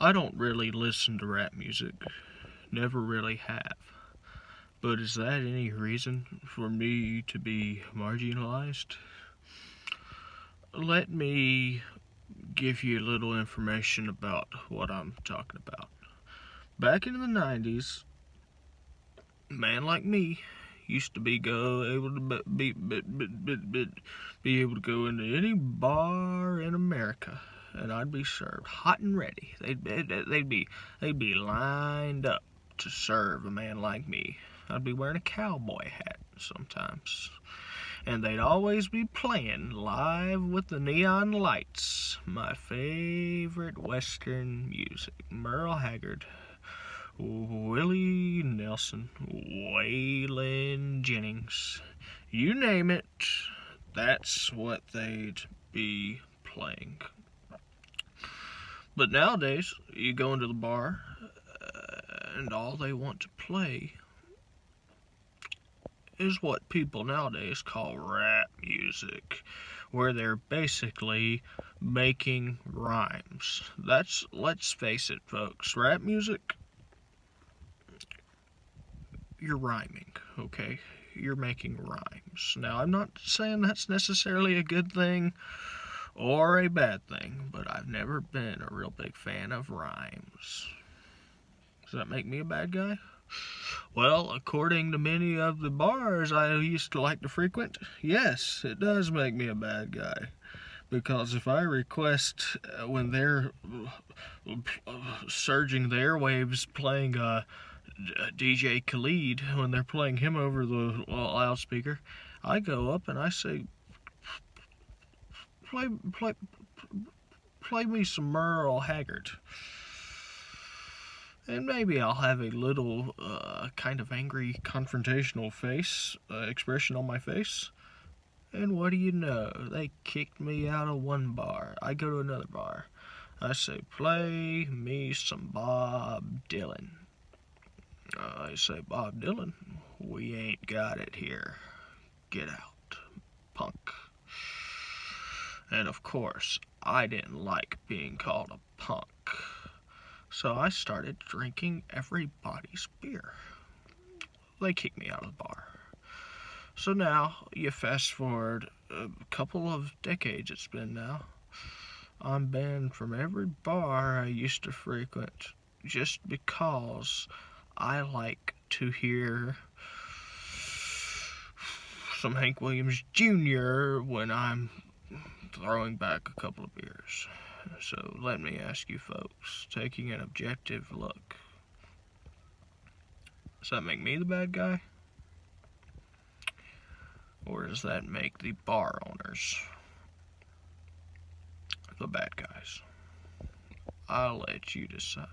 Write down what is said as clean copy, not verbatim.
I don't really listen to rap music. Never really have. But is that any reason for me to be marginalized? Let me give you a little information about what I'm talking about. Back in the 90s, a man like me used to be able to be able to go into any bar in America, and I'd be served hot and ready. They'd be lined up to serve a man like me. I'd be wearing a cowboy hat sometimes, and they'd always be playing live with the neon lights my favorite Western music, Merle Haggard, Willie Nelson, Waylon Jennings, you name it, that's what they'd be playing. But nowadays, you go into the bar, and all they want to play is what people nowadays call rap music, where they're basically making rhymes. Let's face it, folks, rap music, you're rhyming, okay? You're making rhymes. Now, I'm not saying that's necessarily a good thing or a bad thing, but I've never been a real big fan of rhymes. Does that make me a bad guy? Well, according to many of the bars I used to like to frequent, yes, it does make me a bad guy. Because if I request when they're surging the airwaves playing DJ Khalid, when they're playing him over the loudspeaker, I go up and I say, play me some Merle Haggard. And maybe I'll have a little kind of angry, confrontational expression on my face. And what do you know? They kicked me out of one bar. I go to another bar. I say, play me some Bob Dylan. I say, Bob Dylan, we ain't got it here. Get out, punk. And of course, I didn't like being called a punk. So I started drinking everybody's beer. They kicked me out of the bar. So now, you fast forward a couple of decades it's been now, I'm banned from every bar I used to frequent just because I like to hear some Hank Williams Jr. when I'm throwing back a couple of beers. So let me ask you folks, taking an objective look, does that make me the bad guy? Or does that make the bar owners the bad guys? I'll let you decide.